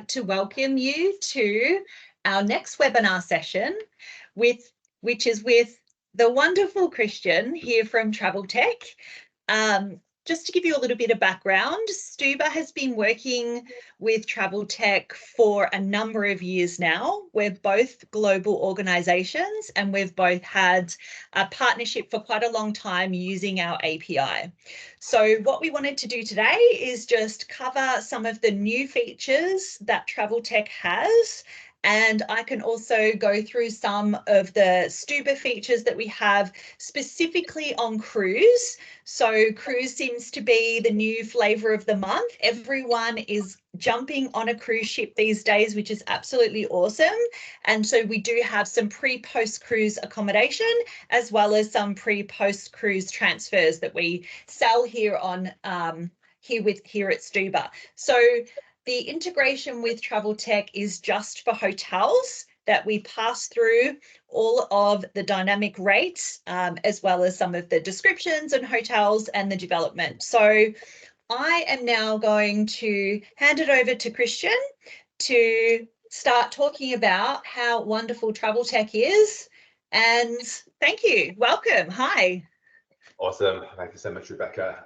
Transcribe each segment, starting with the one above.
like to welcome you to our next webinar session, which is with the wonderful Christian here from Traveltek. Just to give you a little bit of background, Stuba has been working with Traveltek for a number of years now. We're both global organisations and we've both had a partnership for quite a long time using our API. So what we wanted to do today is just cover some of the new features that Traveltek has, and I can also go through some of the Stuba features that we have specifically on cruise. So cruise seems to be the new flavour of the month. Everyone is jumping on a cruise ship these days, which is absolutely awesome. And so we do have some pre-post cruise accommodation as well as some pre-post cruise transfers that we sell here on here at Stuba. So the integration with Traveltek is just for hotels, that we pass through all of the dynamic rates, as well as some of the descriptions and hotels and the development. So I am now going to hand it over to Christian to start talking about how wonderful Traveltek is. And thank you. Welcome. Hi. Awesome. Thank you so much, Rebecca.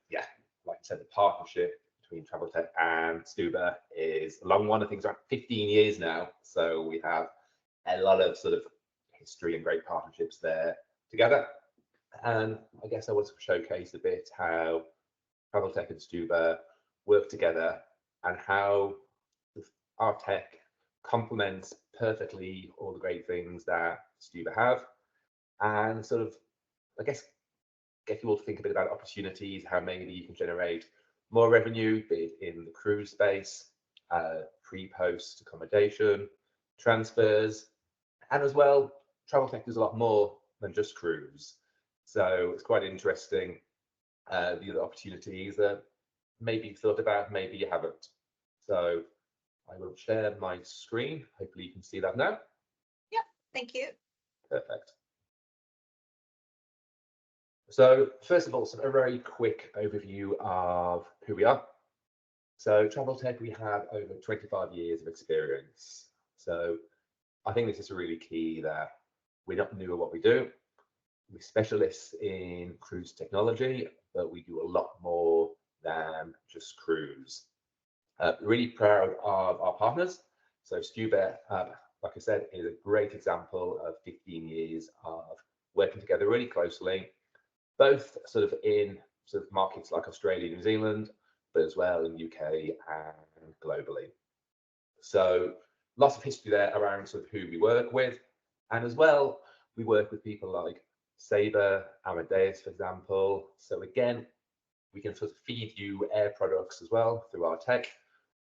Yeah, like you said, the partnership between Traveltek and Stuba is a long one. I think it's around 15 years now. So we have a lot of sort of history and great partnerships there together. And I guess I want to showcase a bit how Traveltek and Stuba work together and how our tech complements perfectly all the great things that Stuba have, and sort of, I guess, get you all to think a bit about opportunities, how maybe you can generate more revenue, be it in the cruise space, pre-post accommodation, transfers, and as well, Traveltek does a lot more than just cruise. So it's quite interesting, the other opportunities that maybe you've thought about, maybe you haven't. So I will share my screen. Hopefully you can see that now. Yep, thank you. Perfect. So first of all, a very quick overview of who we are. So Traveltek, we have over 25 years of experience. So I think this is really key, that we're not new at what we do. We're specialists in cruise technology, but we do a lot more than just cruise. Really proud of our partners. So Stuba, like I said, is a great example of 15 years of working together really closely, both sort of in sort of markets like Australia, New Zealand, but as well in UK and globally. So lots of history there around sort of who we work with. And as well, we work with people like Sabre, Amadeus, for example. So again, we can sort of feed you air products as well through our tech.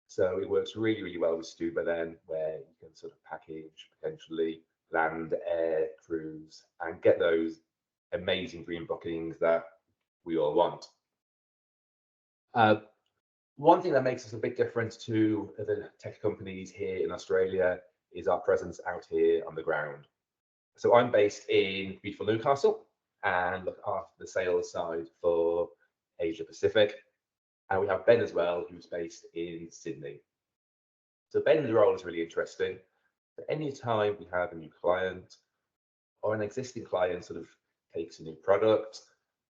So it works really, really well with Stuba then, where you can sort of package potentially land, air, cruise, and get those amazing dream bookings that we all want. One thing that makes us a big difference to the tech companies here in Australia is our presence out here on the ground. So I'm based in beautiful Newcastle and look after the sales side for Asia Pacific. And we have Ben as well, who's based in Sydney. So Ben's role is really interesting. So anytime we have a new client or an existing client sort of takes a new product,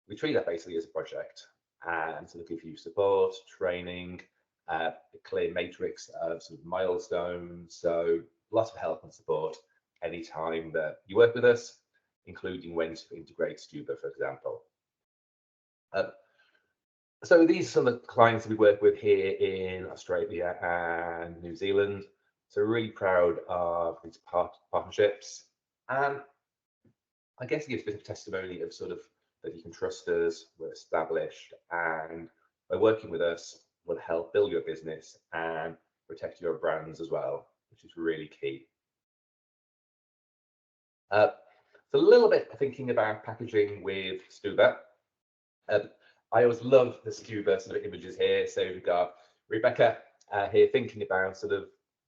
we treat that basically as a project and sort of give you support, training, a clear matrix of sort of milestones. So lots of help and support anytime that you work with us, including when to integrate Stuba, for example. So these are some of the clients that we work with here in Australia and New Zealand. So really proud of these partnerships. And I guess it gives a bit of testimony of sort of that you can trust us, we're established, and by working with us, will help build your business and protect your brands as well, which is really key. So a little bit thinking about packaging with Stuba. I always love the Stuba sort of images here. So we've got Rebecca here thinking about sort of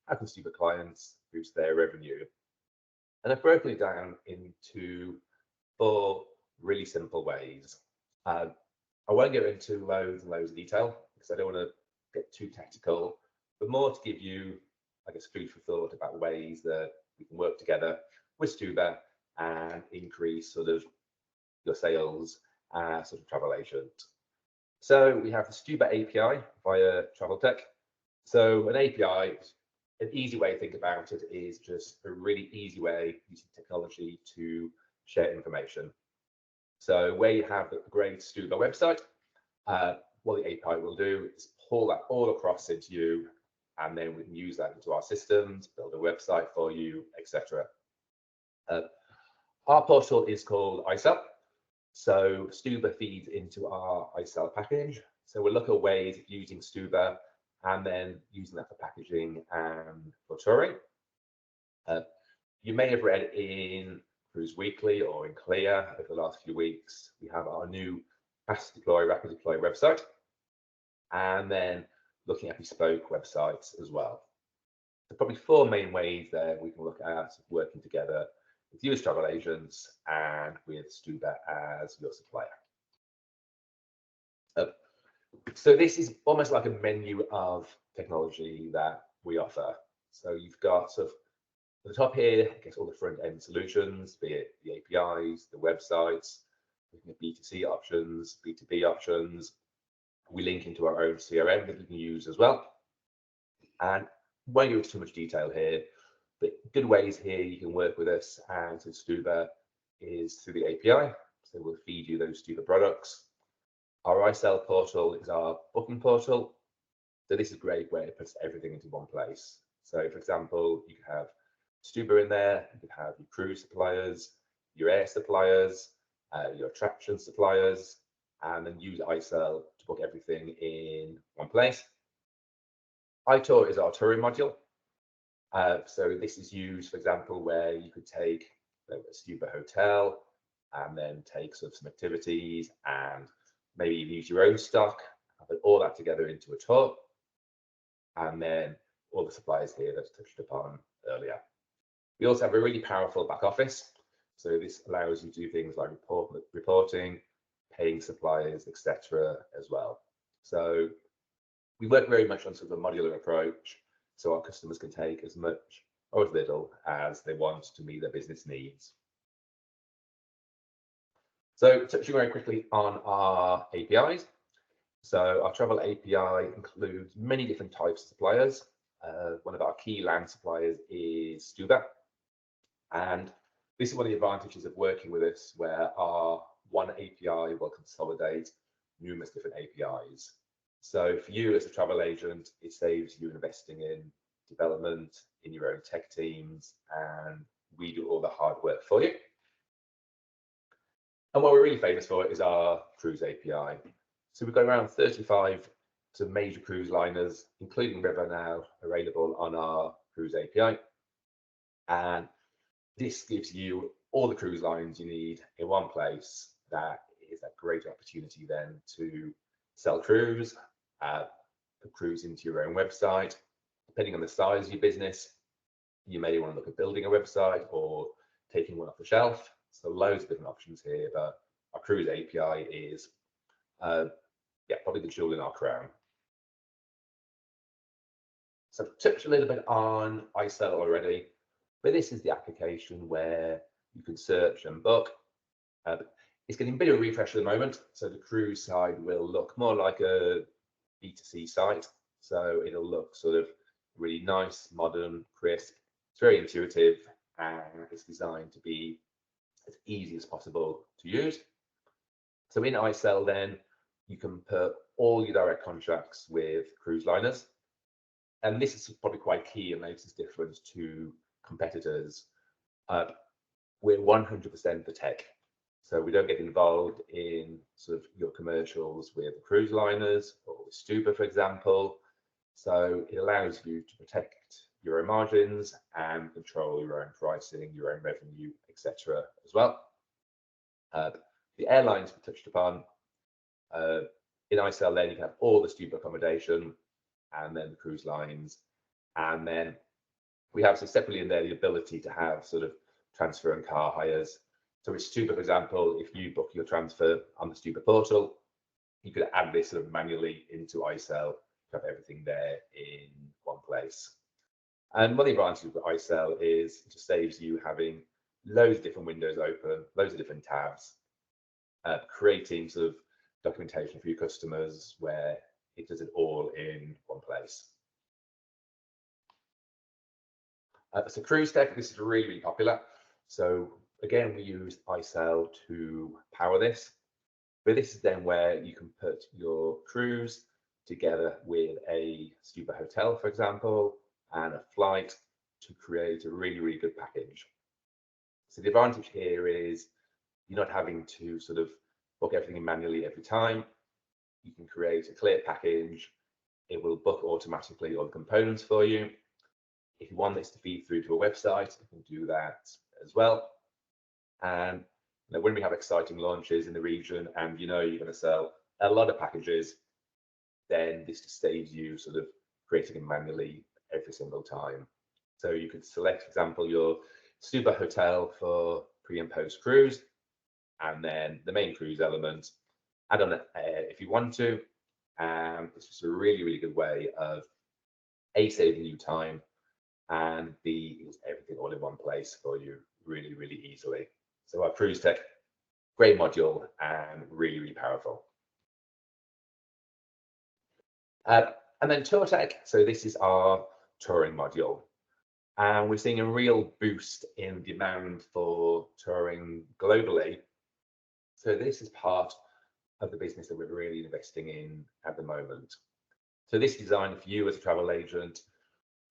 how can Stuba clients boost their revenue. And I've broken it down into 4 really simple ways. I won't go into loads and loads of detail because I don't want to get too technical, but more to give you, I guess, food for thought about ways that we can work together with Stuba and increase sort of your sales as sort of travel agent. So we have the Stuba API via Traveltek. So an API, an easy way to think about it is just a really easy way using technology to share information. So where you have the great Stuba website, what the API will do is pull that all across into you, and then we can use that into our systems, build a website for you, etc. Our portal is called iSell. So Stuba feeds into our iSell package. So we'll look at ways of using Stuba and then using that for packaging and for touring. You may have read in Cruise Weekly or in Clear over the last few weeks, we have our new fast deploy, rapid deploy website, and then looking at bespoke websites as well. So probably four main ways there we can look at working together with you as travel agents and with Stuba as your supplier. So this is almost like a menu of technology that we offer. So you've got sort of at the top here, I guess all the front end solutions, be it the APIs, the websites, looking at B2C options, B2B options. We link into our own CRM that you can use as well. And won't go into too much detail here, but good ways here you can work with us and with Stuba is through the API. So we'll feed you those Stuba products. Our iSell portal is our booking portal. So this is a great way to put everything into one place. So for example, you could have Stuba in there, you could have your cruise suppliers, your air suppliers, your attraction suppliers, and then use iSell to book everything in one place. iTour is our touring module. So this is used, for example, where you could take a Stuba hotel and then take sort of some activities and maybe use your own stock, put all that together into a tour, and then all the suppliers here that's touched upon earlier. We also have a really powerful back office. So this allows you to do things like reporting, paying suppliers, etc. as well. So we work very much on sort of a modular approach, so our customers can take as much or as little as they want to meet their business needs. So touching very quickly on our APIs. So our travel API includes many different types of suppliers. One of our key land suppliers is Stuba. And this is one of the advantages of working with us, where our one API will consolidate numerous different APIs. So for you as a travel agent, it saves you investing in development, in your own tech teams, and we do all the hard work for you. And what we're really famous for is our cruise API. So we've got around 35 to major cruise liners, including River now, available on our cruise API. And this gives you all the cruise lines you need in one place. That is a great opportunity then to sell cruise, put cruise into your own website. Depending on the size of your business, you may want to look at building a website or taking one off the shelf. So loads of different options here, but our cruise API is probably the jewel in our crown. So I've touched a little bit on iSell already, but this is the application where you can search and book. It's getting a bit of a refresh at the moment, so the cruise side will look more like a B2C site. So it'll look sort of really nice, modern, crisp. It's very intuitive, and it's designed to be as easy as possible to use. So in iSell then, you can put all your direct contracts with cruise liners. And this is probably quite key and makes us different to competitors. We're 100% the tech. So we don't get involved in sort of your commercials with the cruise liners or with Stuba, for example. So it allows you to protect your own margins and control your own pricing, your own revenue, etc. as well. The airlines we touched upon. In iSell then you can have all the Stuba accommodation and then the cruise lines. And then we have so separately in there the ability to have sort of transfer and car hires. So with Stuba, for example, if you book your transfer on the Stuba portal, you could add this sort of manually into iSell have everything there in one place. And one of the advantages with iSell is it just saves you having loads of different windows open, loads of different tabs, creating sort of documentation for your customers where it does it all in one place. So Traveltek, this is really, really popular. So again, we use iSell to power this. But this is then where you can put your cruise together with a Stuba hotel, for example, and a flight to create a really, really good package. So the advantage here is you're not having to sort of book everything manually every time. You can create a clear package. It will book automatically all the components for you. If you want this to feed through to a website, you can do that as well. And when we have exciting launches in the region and you're going to sell a lot of packages, then this just saves you sort of creating them manually every single time. So you could select, for example, your Stuba hotel for pre and post cruise, and then the main cruise element, add on if you want to. And it's just a really, really good way of A, saving you time, and B, is everything all in one place for you really, really easily. So our Traveltek, great module and really, really powerful. And then Traveltek, so this is our touring module. And we're seeing a real boost in demand for touring globally. So this is part of the business that we're really investing in at the moment. So this is designed for you as a travel agent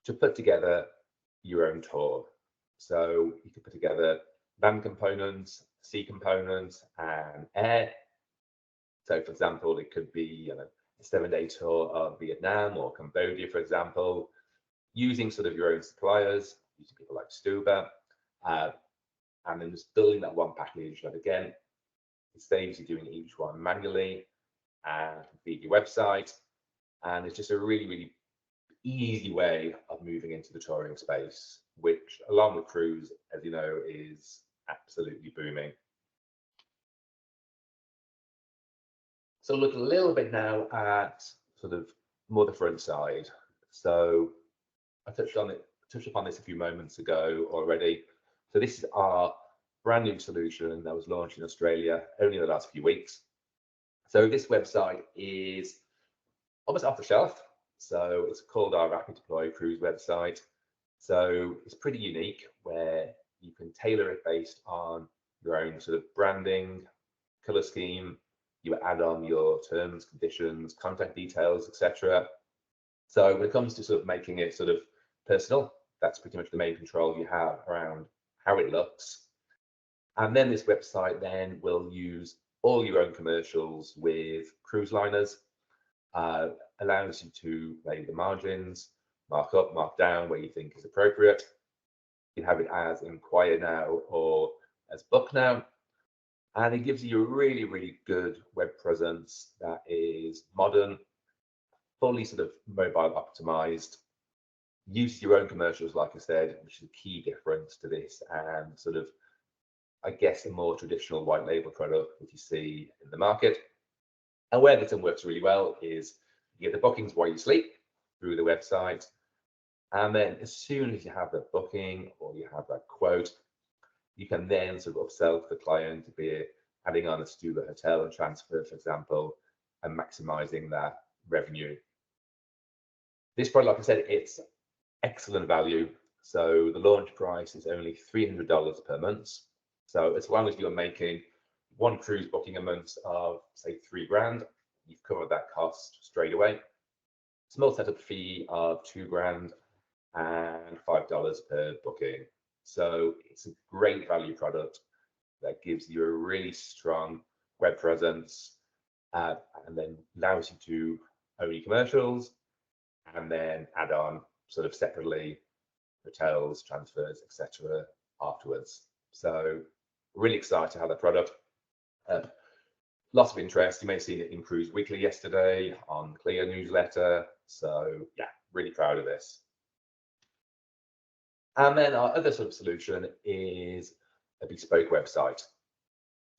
to put together your own tour. So you can put together land components, sea components, and air. So for example, it could be a 7-day tour of Vietnam or Cambodia, for example, using sort of your own suppliers, using people like Stuba, and then just building that one package that, again, it saves you doing each one manually and feed your website. And it's just a really, really easy way of moving into the touring space, which along with cruise, as you know, is absolutely booming. So look a little bit now at sort of more the front side. So I touched upon this a few moments ago already. So this is our brand new solution that was launched in Australia only in the last few weeks. So this website is almost off the shelf. So it's called our Rapid Deploy Cruise website. So it's pretty unique where you can tailor it based on your own sort of branding, color scheme. You add on your terms, conditions, contact details, etc. So when it comes to sort of making it sort of personal, that's pretty much the main control you have around how it looks. And then this website then will use all your own commercials with cruise liners, allows you to play the margins, mark up, mark down where you think is appropriate. You can have it as inquire now or as book now. And it gives you a really, really good web presence that is modern, fully sort of mobile optimized, use your own commercials, like I said, which is a key difference to this, and sort of, I guess, a more traditional white label product that you see in the market. And where this works really well is you get the bookings while you sleep through the website. And then as soon as you have the booking or you have that quote, you can then sort of upsell to the client to be adding on a Stuba hotel and transfer, for example, and maximizing that revenue. This product, like I said, it's excellent value. So the launch price is only $300 per month. So as long as you're making one cruise booking a month of, say, $3,000, you've covered that cost straight away. Small setup fee of $2,000 and $5 per booking. So it's a great value product that gives you a really strong web presence, and then allows you to own your commercials and then add on sort of separately hotels, transfers, etc. afterwards. So really excited to have that product. Lots of interest. You may have seen it in Cruise Weekly yesterday, on Clear newsletter. So yeah, really proud of this. And then our other sort of solution is a bespoke website.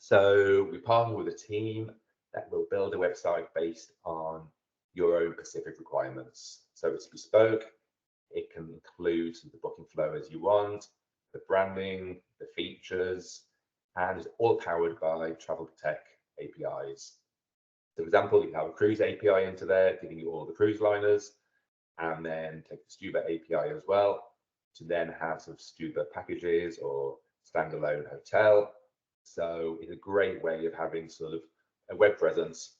So we partner with a team that will build a website based on your own specific requirements. So it's bespoke. It can include the booking flow as you want, the branding, the features, and it's all powered by Traveltek APIs. So for example, you have a cruise API into there, giving you all the cruise liners, and then take the Stuba API as well to then have sort of Stuba packages or standalone hotel. So it's a great way of having sort of a web presence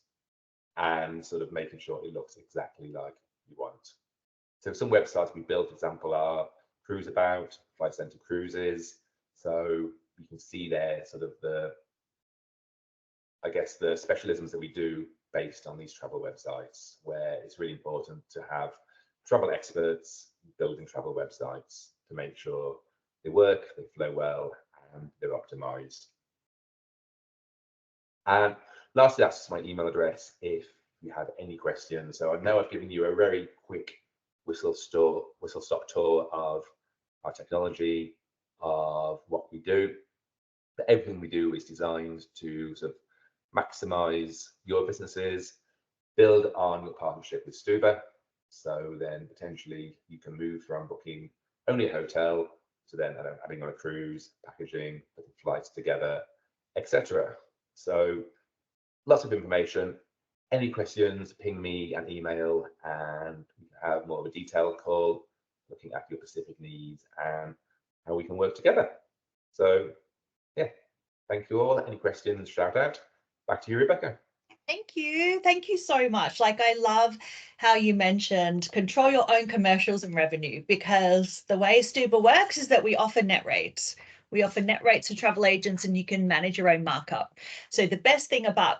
and sort of making sure it looks exactly like you want. So some websites we built, for example, are Cruise About, Flight Centre Cruises. So you can see there sort of the, I guess, the specialisms that we do based on these travel websites, where it's really important to have travel experts building travel websites to make sure they work, they flow well, and they're optimized. And lastly, that's my email address if you have any questions. So I know I've given you a very quick whistle-stop tour of our technology, of what we do. But everything we do is designed to sort of maximize your businesses, build on your partnership with Stuba. So then potentially you can move from booking only a hotel to then adding on a cruise, packaging, putting flights together, etc. So lots of information. Any questions, ping me an email and we can have more of a detailed call looking at your specific needs and how we can work together. So yeah, thank you all. Any questions, shout out. Back to you, Rebecca. Thank you. Thank you so much. Like, I love how you mentioned control your own commercials and revenue, because the way Stuba works is that we offer net rates. We offer net rates to travel agents and you can manage your own markup. So the best thing about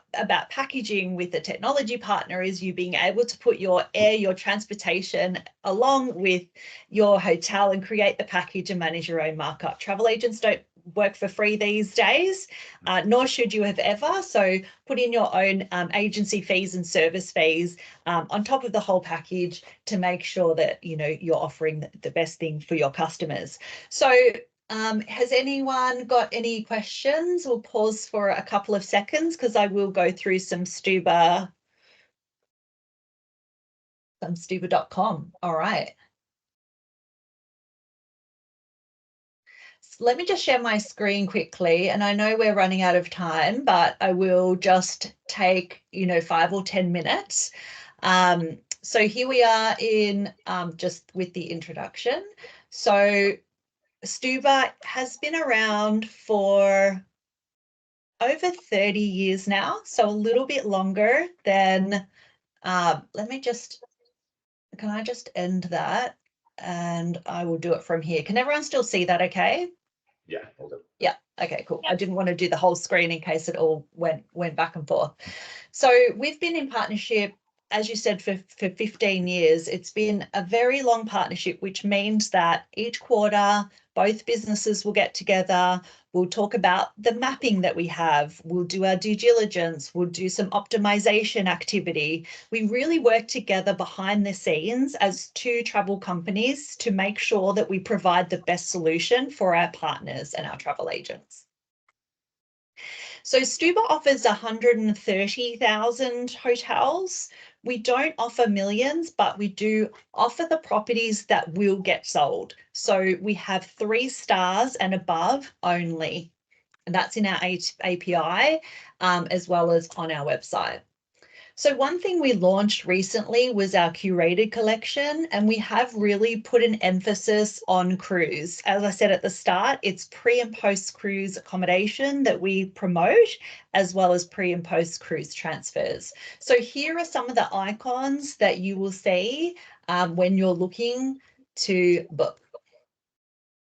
packaging with a technology partner is you being able to put your air, your transportation along with your hotel and create the package and manage your own markup. Travel agents don't work for free these days, nor should you have ever. So put in your own agency fees and service fees on top of the whole package to make sure that you're offering the best thing for your customers. So has anyone got any questions? We'll pause for a couple of seconds because I will go through some Stuba, Stuba.com. All right. Let me just share my screen quickly, and I know we're running out of time, but I will just take 5 or 10 minutes. So here we are in just with the introduction. So Stuba has been around for over 30 years now, so a little bit longer than can I just end that and I will do it from here. Can everyone still see that okay? Yeah, hold on. Yeah, okay, cool. I didn't want to do the whole screen in case it all went back and forth. So we've been in partnership, as you said, for 15 years. It's been a very long partnership, which means that each quarter, both businesses will get together. We'll talk about the mapping that we have. We'll do our due diligence. We'll do some optimization activity. We really work together behind the scenes as two travel companies to make sure that we provide the best solution for our partners and our travel agents. So Stuba offers 130,000 hotels. We don't offer millions, but we do offer the properties that will get sold. So we have 3 stars and above only, and that's in our API as well as on our website. So one thing we launched recently was our curated collection, and we have really put an emphasis on cruise. As I said at the start, it's pre and post cruise accommodation that we promote, as well as pre and post cruise transfers. So here are some of the icons that you will see when you're looking to book.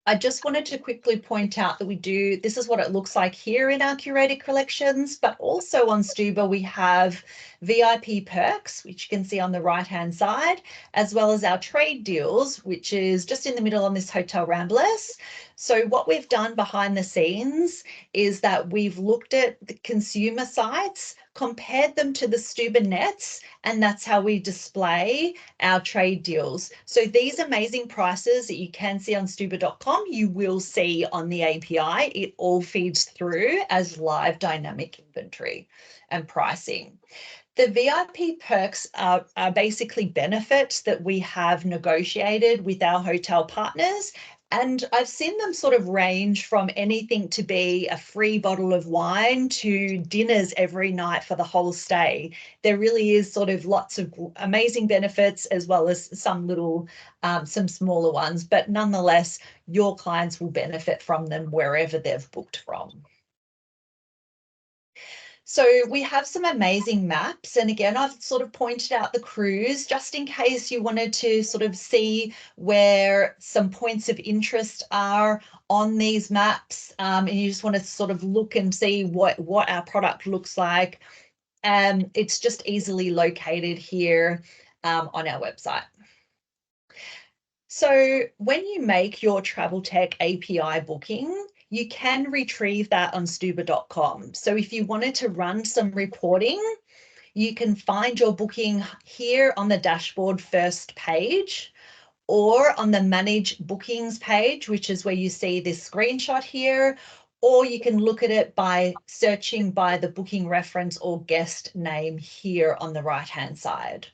I just wanted to quickly point out that this is what it looks like here in our curated collections, but also on Stuba we have VIP perks, which you can see on the right-hand side, as well as our trade deals, which is just in the middle on this Hotel Ramblers. So what we've done behind the scenes is that we've looked at the consumer sites, compared them to the Stuba nets, and that's how we display our trade deals. So these amazing prices that you can see on Stuba.com, you will see on the API. It all feeds through as live dynamic inventory and pricing. The VIP perks are basically benefits that we have negotiated with our hotel partners. And I've seen them sort of range from anything to be a free bottle of wine to dinners every night for the whole stay. There really is sort of lots of amazing benefits, as well as some little, some smaller ones, but nonetheless, your clients will benefit from them wherever they've booked from. So we have some amazing maps. And again, I've sort of pointed out the cruise just in case you wanted to sort of see where some points of interest are on these maps. And you just want to sort of look and see what our product looks like. It's just easily located here on our website. So when you make your Traveltek API booking, you can retrieve that on stuba.com. So if you wanted to run some reporting, you can find your booking here on the dashboard first page, or on the manage bookings page, which is where you see this screenshot here, or you can look at it by searching by the booking reference or guest name here on the right-hand side.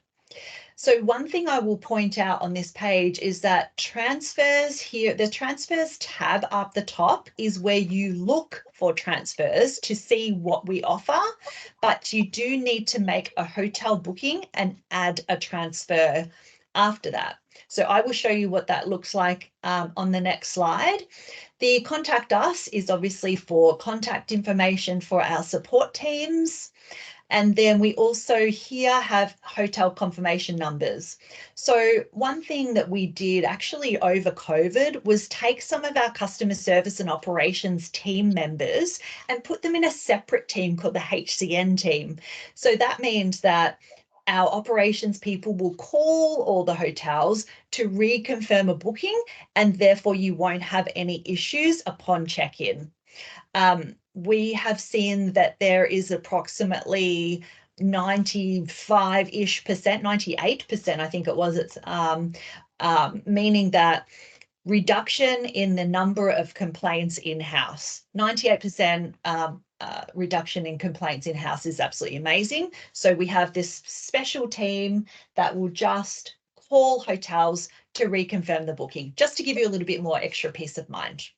So one thing I will point out on this page is that transfers here, the transfers tab up the top is where you look for transfers to see what we offer, but you do need to make a hotel booking and add a transfer after that. So I will show you what that looks like on the next slide. The contact us is obviously for contact information for our support teams. And then we also here have hotel confirmation numbers. So one thing that we did actually over COVID was take some of our customer service and operations team members and put them in a separate team called the HCN team. So that means that our operations people will call all the hotels to reconfirm a booking, and therefore you won't have any issues upon check-in. We have seen that there is approximately 95-ish percent, 98%, I think it was, it's meaning that reduction in the number of complaints in-house. 98% reduction in complaints in-house is absolutely amazing. So we have this special team that will just call hotels to reconfirm the booking, just to give you a little bit more extra peace of mind.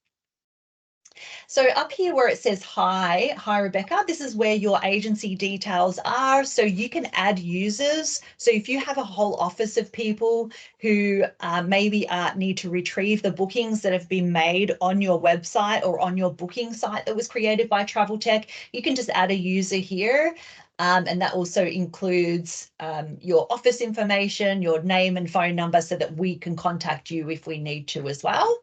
So up here where it says hi Rebecca, this is where your agency details are. So you can add users. So if you have a whole office of people who maybe need to retrieve the bookings that have been made on your website or on your booking site that was created by Traveltek, you can just add a user here. And that also includes your office information, your name and phone number, so that we can contact you if we need to as well.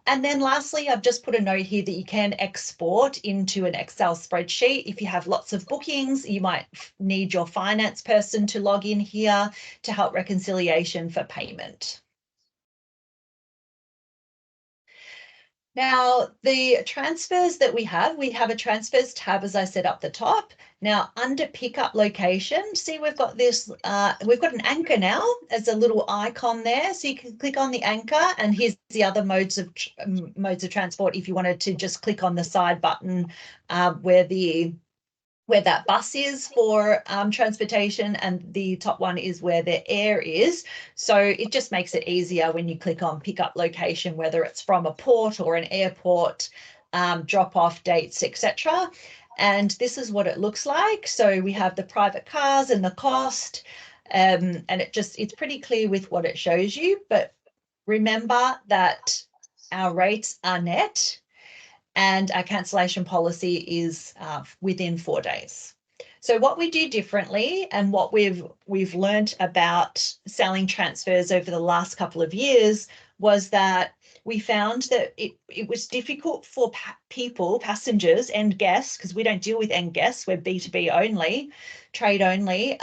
And then lastly, I've just put a note here that you can export into an Excel spreadsheet. If you have lots of bookings, you might need your finance person to log in here to help reconciliation for payment. Now, the transfers that we have a transfers tab, as I said, up the top. Now, under pickup location, see we've got this, we've got an anchor now as a little icon there. So you can click on the anchor, and here's the other modes of transport if you wanted to just click on the side button where that bus is for transportation, and the top one is where the air is. So it just makes it easier when you click on pickup location, whether it's from a port or an airport, drop-off dates, etc. And this is what it looks like. So we have the private cars and the cost, and it's pretty clear with what it shows you. But remember that our rates are net, and our cancellation policy is within 4 days. So what we do differently, and what we've learned about selling transfers over the last couple of years, was that we found that it was difficult for passengers and guests, because we don't deal with end guests, we're B2B only, trade only.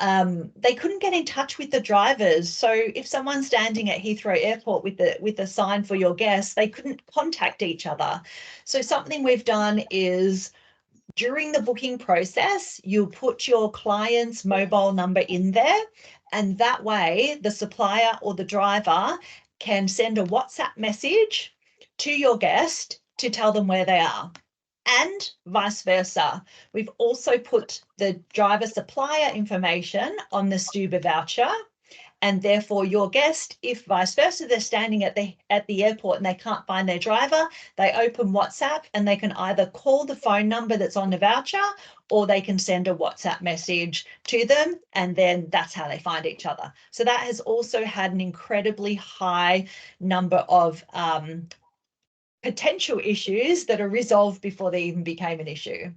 They couldn't get in touch with the drivers. So if someone's standing at Heathrow Airport with a sign for your guests, they couldn't contact each other. So something we've done is, during the booking process, you'll put your client's mobile number in there, and that way the supplier or the driver can send a WhatsApp message to your guest to tell them where they are. and vice versa. We've also put the driver supplier information on the Stuba voucher, and therefore your guest, if vice versa, they're standing at the airport and they can't find their driver, they open WhatsApp and they can either call the phone number that's on the voucher, or they can send a WhatsApp message to them, and then that's how they find each other. So that has also had an incredibly high number of potential issues that are resolved before they even became an issue.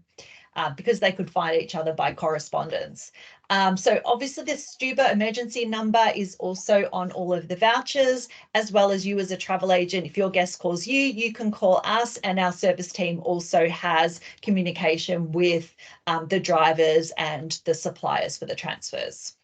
Because they could find each other by correspondence. So obviously the Stuba emergency number is also on all of the vouchers, as well as you as a travel agent. If your guest calls you, you can call us, and our service team also has communication with the drivers and the suppliers for the transfers.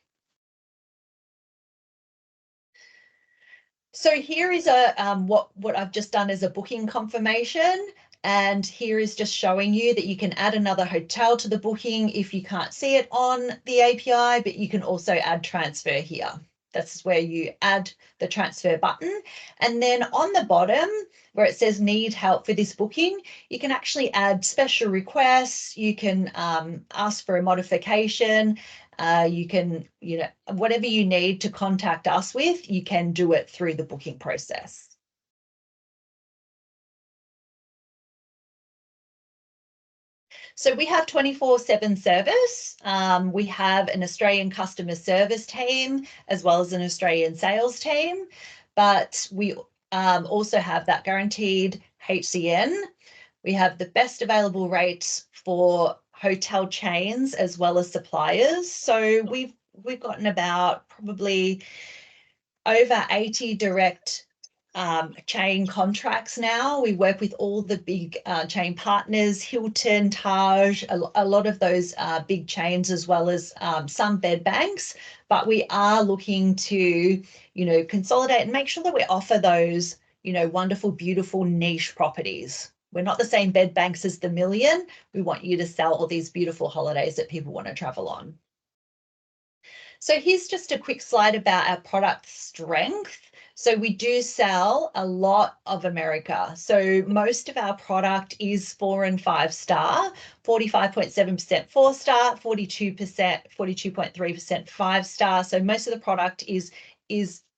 So here is a what I've just done is a booking confirmation. And here is just showing you that you can add another hotel to the booking if you can't see it on the API, but you can also add transfer here. That's where you add the transfer button. And then on the bottom where it says need help for this booking, you can actually add special requests. You can ask for a modification. You can, whatever you need to contact us with, you can do it through the booking process. So we have 24/7 service. We have an Australian customer service team as well as an Australian sales team, but we also have that guaranteed HCN. We have the best available rates for hotel chains as well as suppliers. So we've gotten about probably over 80 direct chain contracts now. We work with all the big chain partners, Hilton, Taj, a lot of those big chains, as well as some bed banks. But we are looking to, consolidate and make sure that we offer those, wonderful, beautiful niche properties. We're not the same bed banks as the Million. We want you to sell all these beautiful holidays that people want to travel on. So here's just a quick slide about our product strength. So we do sell a lot of America. So most of our product is 4 and 5 star, 45.7% 4 star, 42.3% 5 star. So most of the product is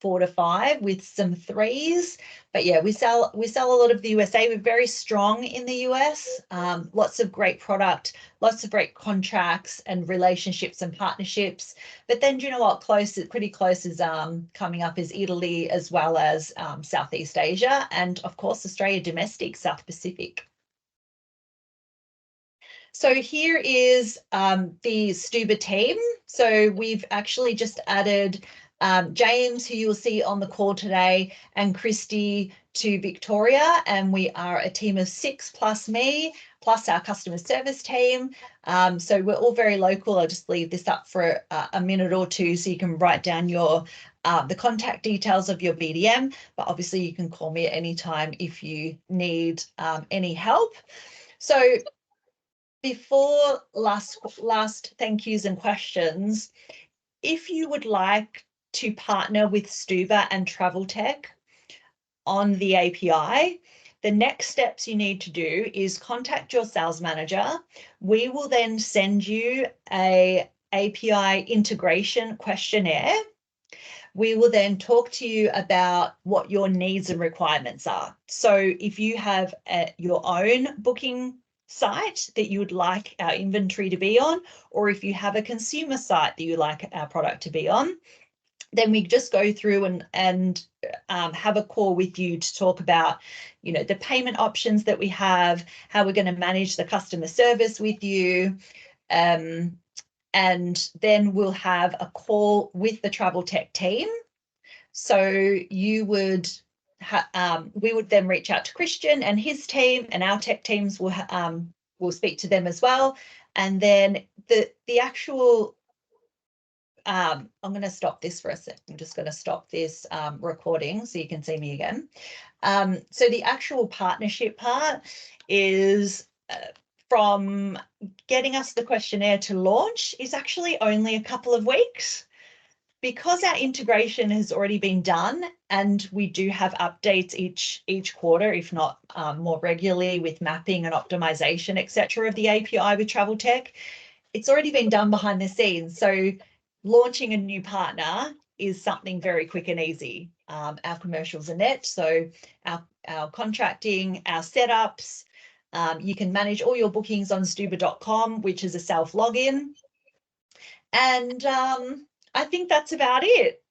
4 to 5 with some 3s. But yeah, we sell a lot of the USA. We're very strong in the US. Lots of great product, lots of great contracts and relationships and partnerships. But then, you know what, pretty close is coming up is Italy, as well as Southeast Asia, and of course Australia domestic, South Pacific. So here is the Stuba team. So we've actually just added James, who you'll see on the call today, and Christy to Victoria, and we are a team of 6 plus me, plus our customer service team. So we're all very local. I'll just leave this up for a minute or two so you can write down the contact details of your BDM, but obviously you can call me at any time if you need any help. So before last thank yous and questions, if you would like to partner with Stuba and Traveltek on the API, the next steps you need to do is contact your sales manager. We will then send you a API integration questionnaire. We will then talk to you about what your needs and requirements are. So if you have your own booking site that you would like our inventory to be on, or if you have a consumer site that you like our product to be on, then we just go through and have a call with you to talk about, the payment options that we have, how we're going to manage the customer service with you. And then we'll have a call with the Traveltek team. So you would, we would then reach out to Christian and his team, and our tech teams will speak to them as well. And then the actual, I'm going to stop this for a sec. I'm just going to stop this recording so you can see me again. So the actual partnership part is from getting us the questionnaire to launch is actually only a couple of weeks. because our integration has already been done and we do have updates each quarter, if not more regularly, with mapping and optimization, etc., of the API with Traveltek, it's already been done behind the scenes. So launching a new partner is something very quick and easy. Our commercials are net, so our contracting, our setups, you can manage all your bookings on stuba.com, which is a self login. And I think that's about it.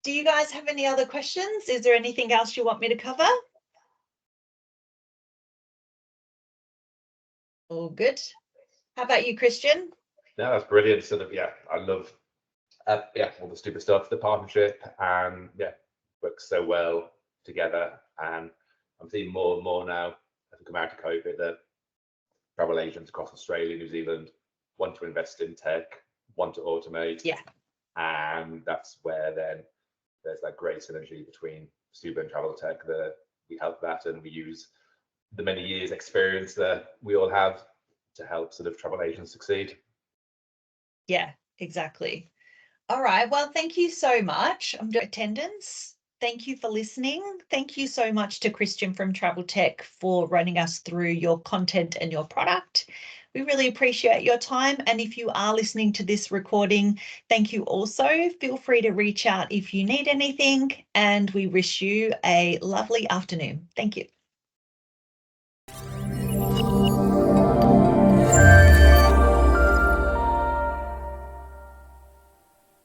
Do you guys have any other questions? Is there anything else you want me to cover? All good. How about you, Christian? No, that's brilliant. Sort of, yeah, I love all the stupid stuff, the partnership, and yeah, works so well together. And I'm seeing more and more now as we come out of COVID that travel agents across Australia, New Zealand want to invest in tech, want to automate. Yeah. And that's where then there's that great synergy between Stuba and Traveltek that we help that, and we use the many years experience that we all have to help sort of travel agents succeed. Yeah, exactly. All right. Well, thank you so much. I'm doing attendance. Thank you for listening. Thank you so much to Christian from Traveltek for running us through your content and your product. We really appreciate your time. And if you are listening to this recording, thank you also. Feel free to reach out if you need anything. And we wish you a lovely afternoon. Thank you.